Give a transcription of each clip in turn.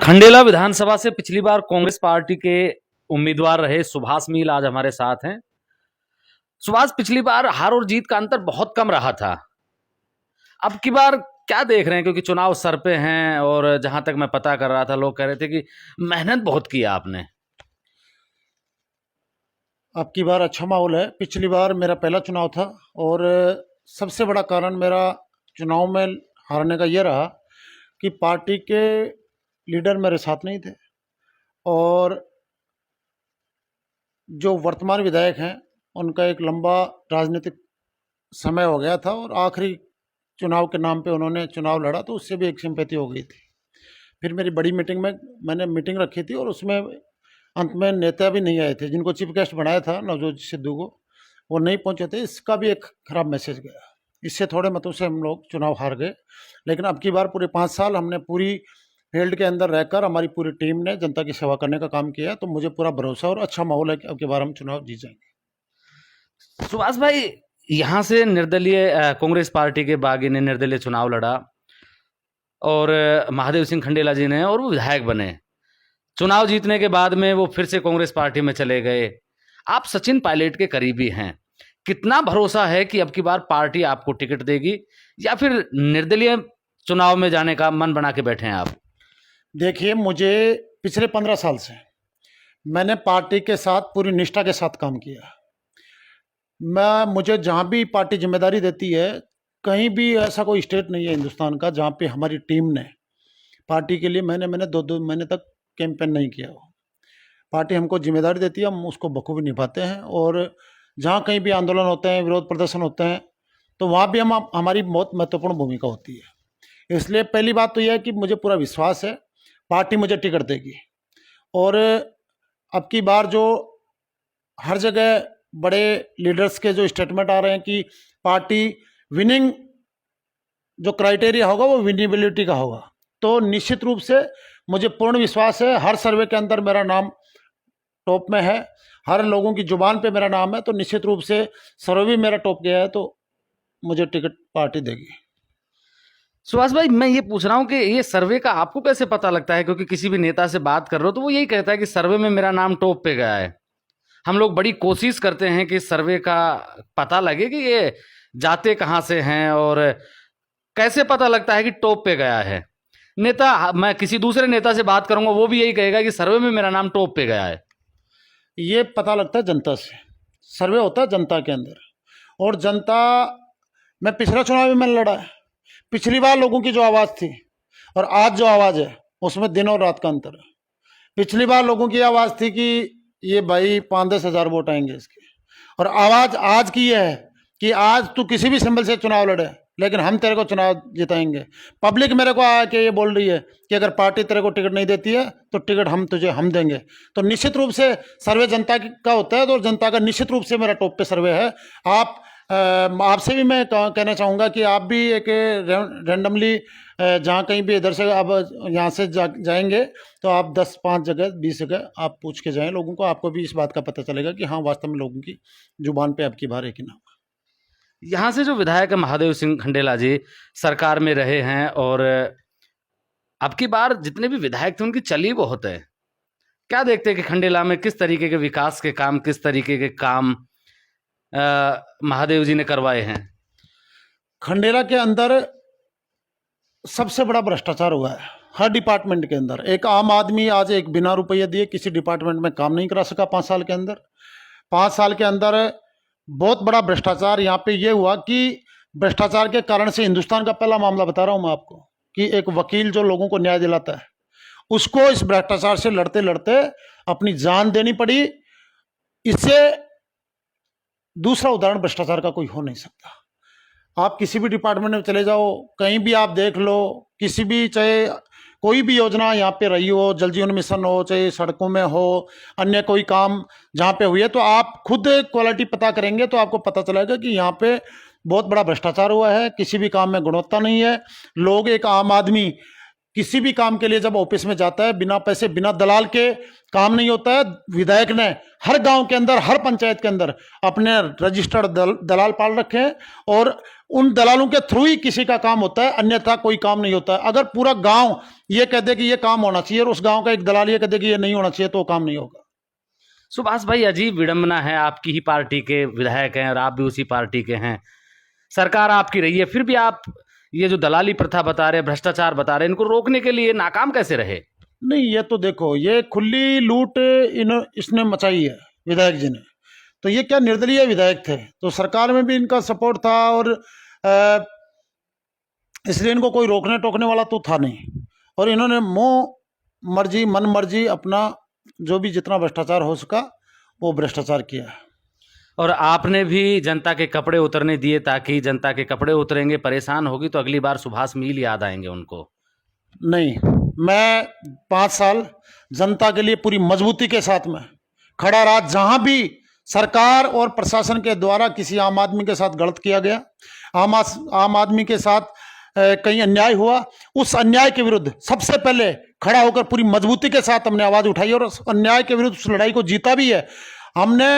खंडेला विधानसभा से पिछली बार कांग्रेस पार्टी के उम्मीदवार रहे सुभाष मील आज हमारे साथ हैं। सुभाष, पिछली बार हार और जीत का अंतर बहुत कम रहा था। अब की बार क्या देख रहे हैं, क्योंकि चुनाव सर पे हैं और जहां तक मैं पता कर रहा था लोग कह रहे थे कि मेहनत बहुत किया आपने। अब की बार अच्छा माहौल है। पिछली बार मेरा पहला चुनाव था और सबसे बड़ा कारण मेरा चुनाव में हारने का ये रहा कि पार्टी के लीडर मेरे साथ नहीं थे और जो वर्तमान विधायक हैं उनका एक लंबा राजनीतिक समय हो गया था और आखिरी चुनाव के नाम पे उन्होंने चुनाव लड़ा तो उससे भी एक सिंपैथी हो गई थी। फिर मेरी बड़ी मीटिंग में मैंने मीटिंग रखी थी और उसमें अंत में नेता भी नहीं आए थे, जिनको चीफ गेस्ट बनाया था नवजोत सिद्धू को, वो नहीं पहुंचे थे। इसका भी एक खराब मैसेज गया। इससे थोड़े मतों से हम लोग चुनाव हार गए। लेकिन अब की बार पूरे 5 साल हमने पूरी फील्ड के अंदर रहकर हमारी पूरी टीम ने जनता की सेवा करने का काम किया, तो मुझे पूरा भरोसा और अच्छा माहौल है कि अब की बार हम चुनाव जीत जाएंगे। सुभाष भाई, यहां से निर्दलीय कांग्रेस पार्टी के बागी ने निर्दलीय चुनाव लड़ा और महादेव सिंह खंडेला जी ने, और वो विधायक बने। चुनाव जीतने के बाद में वो फिर से कांग्रेस पार्टी में चले गए। आप सचिन पायलट के करीबी हैं, कितना भरोसा है कि अब की बार पार्टी आपको टिकट देगी, या फिर निर्दलीय चुनाव में जाने का मन बना के बैठे हैं आप? देखिए, मुझे पिछले 15 साल से मैंने पार्टी के साथ पूरी निष्ठा के साथ काम किया। मुझे जहाँ भी पार्टी जिम्मेदारी देती है, कहीं भी ऐसा कोई स्टेट नहीं है हिंदुस्तान का जहाँ पे हमारी टीम ने पार्टी के लिए महीने 2-2 महीने तक कैंपेन नहीं किया हो। पार्टी हमको जिम्मेदारी देती है, हम उसको बखूबी निभाते हैं और जहाँ कहीं भी आंदोलन होते हैं, विरोध प्रदर्शन होते हैं, तो वहाँ भी हमारी बहुत महत्वपूर्ण भूमिका होती है। इसलिए पहली बात तो यह है कि मुझे पूरा विश्वास है पार्टी मुझे टिकट देगी। और अब की बार जो हर जगह बड़े लीडर्स के जो स्टेटमेंट आ रहे हैं कि पार्टी विनिंग जो क्राइटेरिया होगा वो विनिबिलिटी का होगा, तो निश्चित रूप से मुझे पूर्ण विश्वास है। हर सर्वे के अंदर मेरा नाम टॉप में है, हर लोगों की जुबान पे मेरा नाम है, तो निश्चित रूप से सर्वे भी मेरा टॉप गया है, तो मुझे टिकट पार्टी देगी। सुभाष भाई, मैं ये पूछ रहा हूँ कि ये सर्वे का आपको कैसे पता लगता है? क्योंकि किसी भी नेता से बात कर रहे हो तो वो यही कहता है कि सर्वे में मेरा नाम टॉप पे गया है। हम लोग बड़ी कोशिश करते हैं कि सर्वे का पता लगे कि ये जाते कहाँ से हैं, और कैसे पता लगता है कि टॉप पे गया है नेता? मैं किसी दूसरे नेता से बात करूंगा, वो भी यही कहेगा कि सर्वे में मेरा नाम टॉप पे गया है। ये पता लगता है जनता से। सर्वे होता है जनता के अंदर, और जनता मैं पिछला चुनाव भी मैंने लड़ा है। पिछली बार लोगों की जो आवाज़ थी और आज जो आवाज़ है उसमें दिन और रात का अंतर है। पिछली बार लोगों की आवाज़ थी कि ये भाई 5-10 हज़ार वोट आएंगे इसके, और आवाज़ आज की ये है कि आज तू किसी भी सिंबल से चुनाव लड़े लेकिन हम तेरे को चुनाव जिताएंगे। पब्लिक मेरे को आके ये बोल रही है कि अगर पार्टी तेरे को टिकट नहीं देती है तो टिकट हम देंगे। तो निश्चित रूप से सर्वे जनता का होता है, तो जनता का निश्चित रूप से मेरा टॉप पे सर्वे है। आपसे भी मैं कहना चाहूँगा कि आप भी एक रैंडमली जहाँ कहीं भी इधर से अब यहाँ से जाएंगे तो आप 10-5 जगह 20 जगह आप पूछ के जाएं लोगों को, आपको भी इस बात का पता चलेगा कि हाँ वास्तव में लोगों की जुबान पे अब की बार एक ही नाम। यहाँ से जो विधायक महादेव सिंह खंडेला जी सरकार में रहे हैं, और अब की बार जितने भी विधायक थे उनकी चली बहुत है। क्या देखते हैं कि खंडेला में किस तरीके के विकास के काम, किस तरीके के काम महादेव जी ने करवाए हैं? खंडेला के अंदर सबसे बड़ा भ्रष्टाचार हुआ है हर डिपार्टमेंट के अंदर। एक आम आदमी आज एक बिना रुपये दिए किसी डिपार्टमेंट में काम नहीं करा सका 5 साल के अंदर। 5 साल के अंदर बहुत बड़ा भ्रष्टाचार यहाँ पे ये हुआ कि भ्रष्टाचार के कारण से हिंदुस्तान का पहला मामला बता रहा हूँ मैं आपको कि एक वकील जो लोगों को न्याय दिलाता है उसको इस भ्रष्टाचार से लड़ते लड़ते अपनी जान देनी पड़ी। इससे दूसरा उदाहरण भ्रष्टाचार का कोई हो नहीं सकता। आप किसी भी डिपार्टमेंट में चले जाओ, कहीं भी आप देख लो, किसी भी चाहे कोई भी योजना यहाँ पे रही हो, जल जीवन मिशन हो, चाहे सड़कों में हो, अन्य कोई काम जहाँ पे हुई है, तो आप खुद क्वालिटी पता करेंगे तो आपको पता चलेगा कि यहाँ पे बहुत बड़ा भ्रष्टाचार हुआ है। किसी भी काम में गुणवत्ता नहीं है। लोग, एक आम आदमी किसी भी काम के लिए जब ऑफिस में जाता है, बिना पैसे बिना दलाल के काम नहीं होता है। विधायक ने हर गांव के अंदर, हर पंचायत के अंदर अपने रजिस्टर्ड दलाल पाल रखे हैं और उन दलालों के थ्रू ही किसी का काम होता है, अन्यथा कोई काम नहीं होता है। अगर पूरा गांव ये कह दे कि ये काम होना चाहिए और उस गांव का एक दलाल ये कह दे कि ये नहीं होना चाहिए, तो काम नहीं होगा। सुभाष भाई, अजीब विडंबना है, आपकी ही पार्टी के विधायक हैं और आप भी उसी पार्टी के हैं, सरकार आपकी रही है, फिर भी आप ये जो दलाली प्रथा बता रहे, भ्रष्टाचार बता रहे, इनको रोकने के लिए नाकाम कैसे रहे? नहीं, ये तो देखो, ये खुली लूट इसने मचाई है विधायक जी ने। तो ये क्या निर्दलीय विधायक थे, तो सरकार में भी इनका सपोर्ट था और इसलिए इनको कोई रोकने टोकने वाला तो था नहीं। और इन्होंने मुँह मर्जी मन मर्जी अपना जो भी जितना भ्रष्टाचार हो सका वो भ्रष्टाचार किया है। और आपने भी जनता के कपड़े उतरने दिए, ताकि जनता के कपड़े उतरेंगे, परेशान होगी तो अगली बार सुभाष मील याद आएंगे उनको। नहीं, मैं 5 साल जनता के लिए पूरी मजबूती के साथ में खड़ा रहा। जहां भी सरकार और प्रशासन के द्वारा किसी आम आदमी के साथ गलत किया गया, आम आदमी के साथ कहीं अन्याय हुआ, उस अन्याय के विरुद्ध सबसे पहले खड़ा होकर पूरी मजबूती के साथ हमने आवाज उठाई और उस अन्याय के विरुद्ध उस लड़ाई को जीता भी है। हमने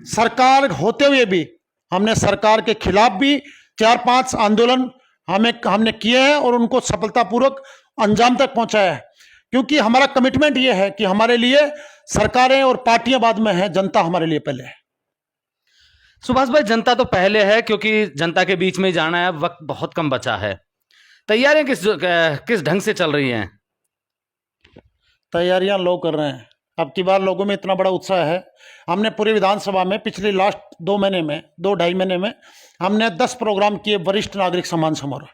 सरकार होते हुए भी, हमने सरकार के खिलाफ भी 4-5 आंदोलन हमने किए हैं और उनको सफलतापूर्वक अंजाम तक पहुंचाया है। क्योंकि हमारा कमिटमेंट ये है कि हमारे लिए सरकारें और पार्टियां बाद में हैं, जनता हमारे लिए पहले है। सुभाष भाई, जनता तो पहले है, क्योंकि जनता के बीच में ही जाना है, वक्त बहुत कम बचा है। तैयारियां किस ढंग से चल रही हैं? तैयारियां लोग कर रहे हैं। अब की बार लोगों में इतना बड़ा उत्साह है, हमने पूरी विधानसभा में पिछले लास्ट 2-2.5 महीने में हमने 10 प्रोग्राम किए वरिष्ठ नागरिक सम्मान समारोह।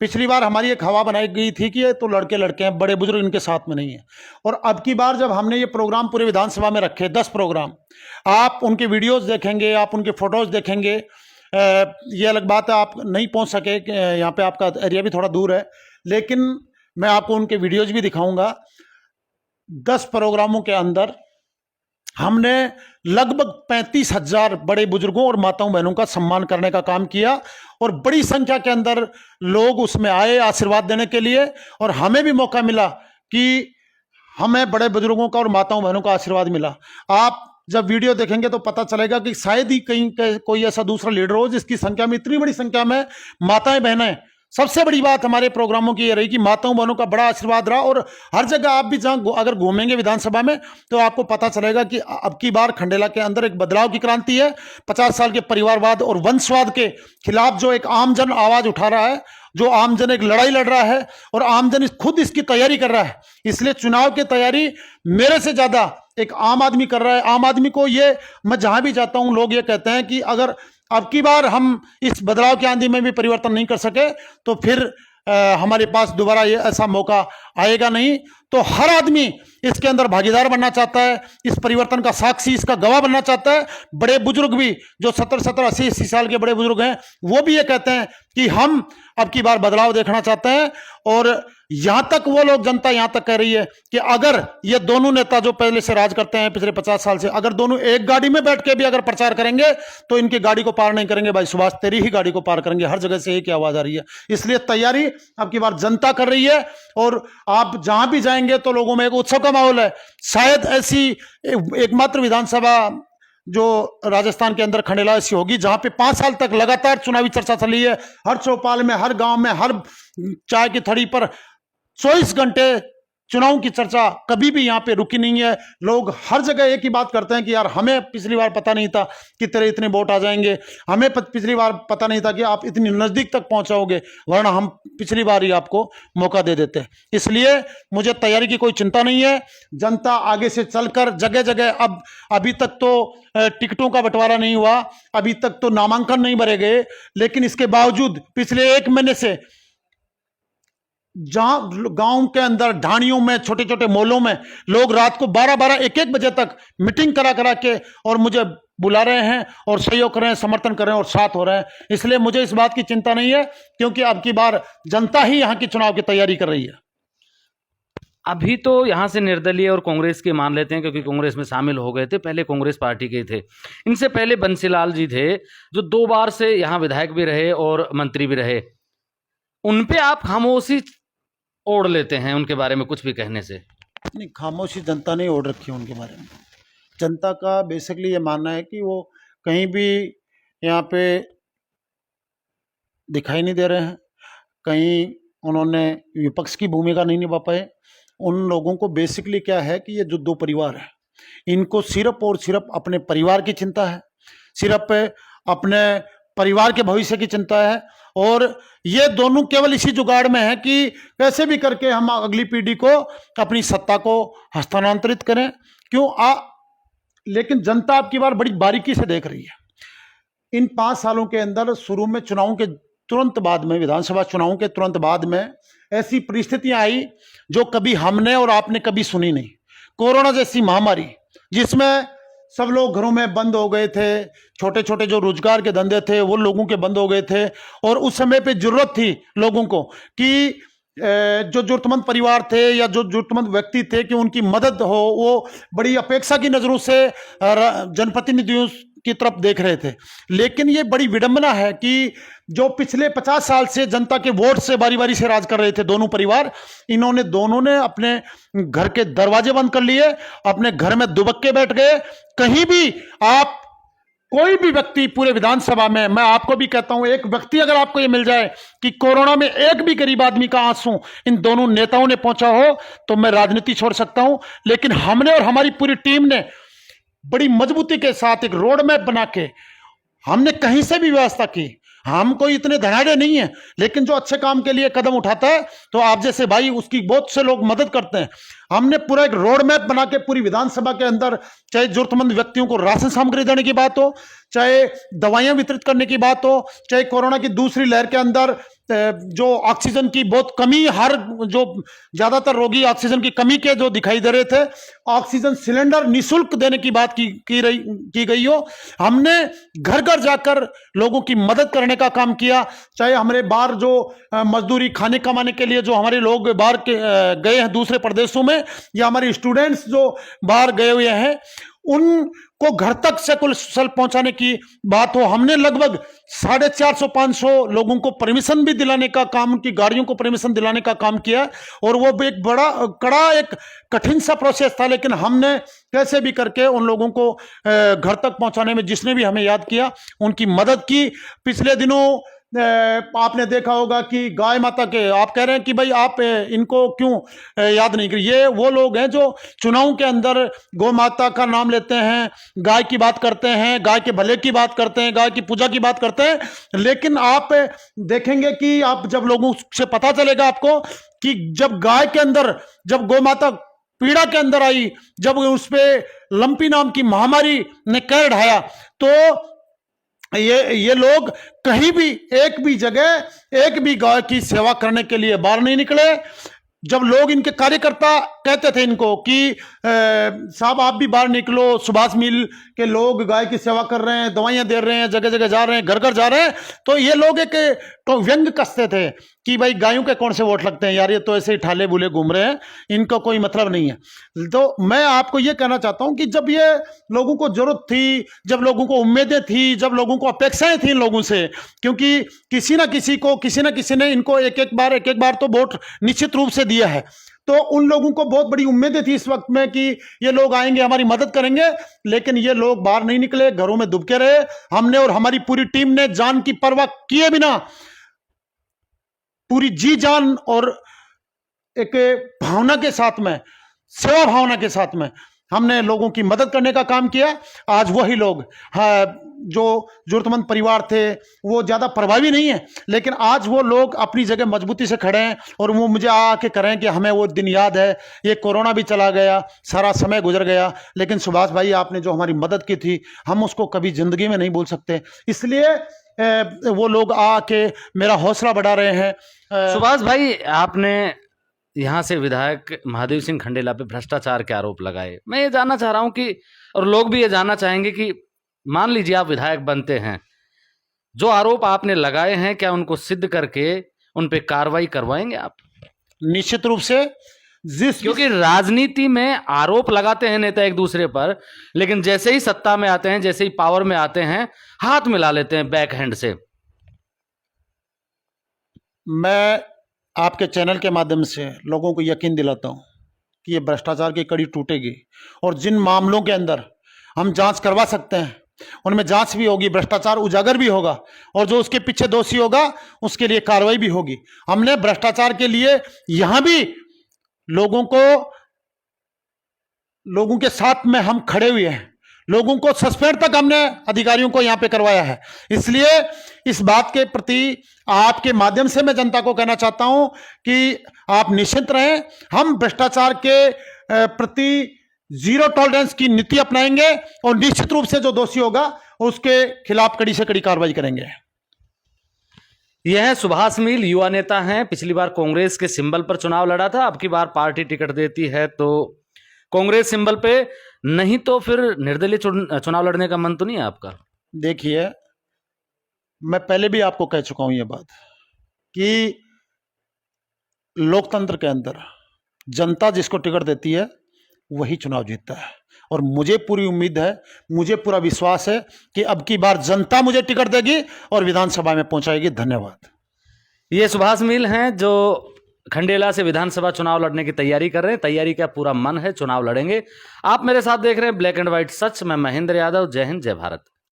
पिछली बार हमारी एक हवा बनाई गई थी कि ये तो लड़के लड़के हैं, बड़े बुजुर्ग इनके साथ में नहीं है। और अब की बार जब हमने ये प्रोग्राम पूरे विधानसभा में रखे, 10 प्रोग्राम, आप उनके वीडियोस देखेंगे, आप उनके फोटोज देखेंगे। ये अलग बात है आप नहीं पहुंच सके, यहाँ पे आपका एरिया भी थोड़ा दूर है, लेकिन मैं आपको उनके वीडियोज भी दिखाऊंगा। 10 प्रोग्रामों के अंदर हमने लगभग 35,000 बड़े बुजुर्गों और माताओं बहनों का सम्मान करने का काम किया और बड़ी संख्या के अंदर लोग उसमें आए आशीर्वाद देने के लिए। और हमें भी मौका मिला कि हमें बड़े बुजुर्गों का और माताओं बहनों का आशीर्वाद मिला। आप जब वीडियो देखेंगे तो पता चलेगा कि शायद ही कहीं कोई ऐसा दूसरा लीडर हो जिसकी संख्या में, इतनी बड़ी संख्या में माताएं बहनें। सबसे बड़ी बात हमारे प्रोग्रामों की ये रही कि माताओं बहनों का बड़ा आशीर्वाद रहा। और हर जगह आप भी जहां अगर घूमेंगे विधानसभा में तो आपको पता चलेगा कि अब की बार खंडेला के अंदर एक बदलाव की क्रांति है। 50 साल के परिवारवाद और वंशवाद के खिलाफ जो एक आमजन आवाज उठा रहा है, जो आमजन एक लड़ाई लड़ रहा है और आमजन खुद इसकी तैयारी कर रहा है। इसलिए चुनाव की तैयारी मेरे से ज्यादा एक आम आदमी कर रहा है। आम आदमी को ये, मैं जहां भी जाता हूं लोग ये कहते हैं कि अगर अब की बार हम इस बदलाव की आंधी में भी परिवर्तन नहीं कर सके तो फिर हमारे पास दोबारा ये ऐसा मौका आएगा नहीं। तो हर आदमी इसके अंदर भागीदार बनना चाहता है, इस परिवर्तन का साक्षी, इसका गवाह बनना चाहता है। बड़े बुजुर्ग भी जो 70-70, 80-80 साल के बड़े बुजुर्ग हैं, वो भी ये कहते हैं कि हम अब की बार बदलाव देखना चाहते हैं। और यहां तक वो लोग, जनता यहां तक कह रही है कि अगर ये दोनों नेता जो पहले से राज करते हैं पिछले 50 साल से, अगर दोनों एक गाड़ी में बैठ के भी अगर प्रचार करेंगे तो इनकी गाड़ी को पार नहीं करेंगे। भाई सुभाष, तेरी ही गाड़ी को पार करेंगे। हर जगह से एक ही आवाज आ रही है। इसलिए तैयारी अब की बार जनता कर रही है और आप जहां भी जाएंगे तो लोगों में एक उत्सव का माहौल है। शायद ऐसी एकमात्र विधानसभा जो राजस्थान के अंदर खंडेला ऐसी होगी जहां पे 5 साल तक लगातार चुनावी चर्चा चली है। हर चौपाल में, हर गांव में, हर चाय की थड़ी पर 24 घंटे चुनाव की चर्चा कभी भी यहाँ पे रुकी नहीं है। लोग हर जगह एक ही बात करते हैं कि यार हमें पिछली बार पता नहीं था कि तेरे इतने वोट आ जाएंगे, हमें पिछली बार पता नहीं था कि आप इतनी नजदीक तक पहुंचाओगे, वरना हम पिछली बार ही आपको मौका दे देते। इसलिए मुझे तैयारी की कोई चिंता नहीं है। जनता आगे से चलकर जगह जगह, अभी तक तो टिकटों का बंटवारा नहीं हुआ, अभी तक तो नामांकन नहीं भरे गए, लेकिन इसके बावजूद पिछले 1 महीने से जहां गांव के अंदर ढाणियों में, छोटे छोटे मोहल्लों में लोग रात को 12-12, 1-1 बजे तक मीटिंग करा के और मुझे बुला रहे हैं और सहयोग कर रहे हैं, समर्थन कर रहे हैं और साथ हो रहे हैं। इसलिए मुझे इस बात की चिंता नहीं है, क्योंकि अब की बार जनता ही यहां की चुनाव की तैयारी कर रही है। अभी तो यहाँ से निर्दलीय और कांग्रेस के मान लेते हैं, क्योंकि कांग्रेस में शामिल हो गए थे, पहले कांग्रेस पार्टी के थे। इनसे पहले बंसीलाल जी थे जो 2 बार से यहाँ विधायक भी रहे और मंत्री भी रहे। उन पे आप खामोशी ओढ़ लेते हैं उनके बारे में कुछ भी कहने से? नहीं, खामोशी जनता ने ओढ़ रखी है उनके बारे में। जनता का बेसिकली ये मानना है कि वो कहीं भी यहाँ पे दिखाई नहीं दे रहे हैं, कहीं उन्होंने विपक्ष की भूमिका नहीं निभा पाए। उन लोगों को बेसिकली क्या है कि ये जो दो परिवार है, इनको सिर्फ और सिर्फ अपने परिवार की चिंता है, सिर्फ अपने परिवार के भविष्य की चिंता है, और ये दोनों केवल इसी जुगाड़ में है कि कैसे भी करके हम अगली पीढ़ी को अपनी सत्ता को हस्तांतरित करें। लेकिन जनता आपकी बार बड़ी बारीकी से देख रही है। इन 5 सालों के अंदर शुरू में चुनाव के तुरंत बाद में, विधानसभा चुनाव के तुरंत बाद में ऐसी परिस्थितियां आई जो कभी हमने और आपने कभी सुनी नहीं। कोरोना जैसी महामारी जिसमें सब लोग घरों में बंद हो गए थे, छोटे छोटे जो रोजगार के धंधे थे वो लोगों के बंद हो गए थे, और उस समय पे जरूरत थी लोगों को कि जो जरूरतमंद परिवार थे या जो जरूरतमंद व्यक्ति थे कि उनकी मदद हो। वो बड़ी अपेक्षा की नज़रों से जनप्रतिनिधियों की तरफ देख रहे थे। लेकिन ये बड़ी विडंबना है कि जो पिछले 50 साल से जनता के वोट से बारी बारी से राज कर रहे थे दोनों परिवार, इन्होंने दोनों ने अपने घर के दरवाजे बंद कर लिए, अपने घर में दुबक्के बैठ गए। कहीं भी आप कोई भी व्यक्ति पूरे विधानसभा में, मैं आपको भी कहता हूं, एक व्यक्ति अगर आपको ये मिल जाए कि कोरोना में एक भी गरीब आदमी का आंसू इन दोनों नेताओं ने पहुंचा हो, तो मैं राजनीति छोड़ सकता हूं। लेकिन हमने और हमारी पूरी टीम ने बड़ी मजबूती के साथ एक रोड मैप बना के हमने कहीं से भी व्यवस्था की। हम कोई इतने धनाढ़े नहीं है, लेकिन जो अच्छे काम के लिए कदम उठाता है तो आप जैसे भाई उसकी बहुत से लोग मदद करते हैं। हमने पूरा एक रोड मैप बना के पूरी विधानसभा के अंदर, चाहे जरूरतमंद व्यक्तियों को राशन सामग्री देने की बात हो, चाहे दवाइयां वितरित करने की बात हो, चाहे कोरोना की दूसरी लहर के अंदर जो ऑक्सीजन की बहुत कमी, हर जो ज्यादातर रोगी ऑक्सीजन की कमी के जो दिखाई दे रहे थे, ऑक्सीजन सिलेंडर निःशुल्क देने की बात की गई हो। हमने घर घर जाकर लोगों की मदद करने का काम किया। चाहे हमारे बाहर जो मजदूरी खाने कमाने के लिए जो हमारे लोग बाहर गए हैं दूसरे प्रदेशों में, या हमारे स्टूडेंट्स जो बाहर गए हुए हैं, उनको घर तक से कुशल पहुंचाने की बात हो, हमने लगभग 450-500 लोगों को परमिशन भी दिलाने का काम, उनकी गाड़ियों को परमिशन दिलाने का काम किया। और वो भी एक बड़ा कड़ा, एक कठिन सा प्रोसेस था, लेकिन हमने कैसे भी करके उन लोगों को घर तक पहुंचाने में, जिसने भी हमें याद किया, उनकी मदद की। पिछले दिनों आपने देखा होगा कि गाय माता के, आप कह रहे हैं कि भाई आप इनको क्यों याद नहीं करें। ये वो लोग हैं जो चुनाव के अंदर गौ माता का नाम लेते हैं, गाय की बात करते हैं, गाय के भले की बात करते हैं, गाय की पूजा की बात करते हैं। लेकिन आप देखेंगे कि आप जब लोगों से पता चलेगा आपको कि जब गाय के अंदर, जब गौ माता पीड़ा के अंदर आई, जब उस पर लंपी नाम की महामारी ने कहर ढाया, तो ये लोग कहीं भी, एक भी जगह, एक भी गाय की सेवा करने के लिए बाहर नहीं निकले। जब लोग, इनके कार्यकर्ता कहते थे इनको कि साहब आप भी बाहर निकलो, सुभाष मिल के लोग गाय की सेवा कर रहे हैं, दवाइयां दे रहे हैं, जगह जगह जा रहे हैं, घर घर जा रहे हैं, तो ये लोग एक तो व्यंग कसते थे कि भाई गायों के कौन से वोट लगते हैं यार, ये तो ऐसे ही ठाले बुले घूम रहे हैं, इनका कोई मतलब नहीं है। तो मैं आपको ये कहना चाहता हूं कि जब ये लोगों को जरूरत थी, जब लोगों को उम्मीदें थी, जब लोगों को अपेक्षाएं थी इन लोगों से, क्योंकि किसी ना किसी ने इनको एक एक बार तो वोट निश्चित रूप से दिया है, तो उन लोगों को बहुत बड़ी उम्मीदें थी इस वक्त में कि ये लोग आएंगे, हमारी मदद करेंगे। लेकिन ये लोग बाहर नहीं निकले, घरों में दुबके रहे। हमने और हमारी पूरी टीम ने जान की परवाह किए बिना, पूरी जी जान और एक भावना के साथ में, सेवा भावना के साथ में हमने लोगों की मदद करने का काम किया। आज वही लोग, जो जरूरतमंद परिवार थे, वो ज़्यादा प्रभावी नहीं है, लेकिन आज वो लोग अपनी जगह मजबूती से खड़े हैं। और वो मुझे आके करें कि हमें वो दिन याद है, ये कोरोना भी चला गया, सारा समय गुजर गया, लेकिन सुभाष भाई आपने जो हमारी मदद की थी, हम उसको कभी ज़िंदगी में नहीं भूल सकते। इसलिए वो लोग आके मेरा हौसला बढ़ा रहे हैं। सुभाष भाई, आपने यहाँ से विधायक महादेव सिंह खंडेला पे भ्रष्टाचार के आरोप लगाए। मैं ये जानना चाह रहा हूँ कि, और लोग भी ये जानना चाहेंगे कि मान लीजिए आप विधायक बनते हैं, जो आरोप आपने लगाए हैं क्या उनको सिद्ध करके उन पे कार्रवाई करवाएंगे आप? निश्चित रूप से, क्योंकि राजनीति में आरोप लगाते हैं नेता एक दूसरे पर, लेकिन जैसे ही सत्ता में आते हैं, जैसे ही पावर में आते हैं, हाथ मिला लेते हैं बैक हैंड से। मैं आपके चैनल के माध्यम से लोगों को यकीन दिलाता हूँ कि ये भ्रष्टाचार की कड़ी टूटेगी और जिन मामलों के अंदर हम जांच करवा सकते हैं उनमें जांच भी होगी, भ्रष्टाचार उजागर भी होगा और जो उसके पीछे दोषी होगा उसके लिए कार्रवाई भी होगी। हमने भ्रष्टाचार के लिए यहां भी लोगों के साथ में हम खड़े हुए हैं, लोगों को सस्पेंड तक हमने अधिकारियों को यहां पे करवाया है। इसलिए इस बात के प्रति आपके माध्यम से मैं जनता को कहना चाहता हूं कि आप निश्चिंत रहें, हम भ्रष्टाचार के प्रति जीरो टॉलरेंस की नीति अपनाएंगे और निश्चित रूप से जो दोषी होगा उसके खिलाफ कड़ी से कड़ी कार्रवाई करेंगे। यह है सुभाष मील, युवा नेता हैं। पिछली बार कांग्रेस के सिंबल पर चुनाव लड़ा था, अब की बार पार्टी टिकट देती है तो कांग्रेस सिंबल पे, नहीं तो फिर निर्दलीय चुनाव लड़ने का मन तो नहीं है आपका? देखिए, मैं पहले भी आपको कह चुका हूं ये बात कि लोकतंत्र के अंदर जनता जिसको टिकट देती है वही चुनाव जीतता है और मुझे पूरी उम्मीद है, मुझे पूरा विश्वास है कि अब की बार जनता मुझे टिकट देगी और विधानसभा में पहुंचाएगी। धन्यवाद। ये सुभाष मील हैं जो खंडेला से विधानसभा चुनाव लड़ने की तैयारी कर रहे हैं। तैयारी का पूरा मन है, चुनाव लड़ेंगे। आप मेरे साथ देख रहे हैं ब्लैक एंड व्हाइट सच। मैं महेंद्र यादव। जय हिंद, जय भारत।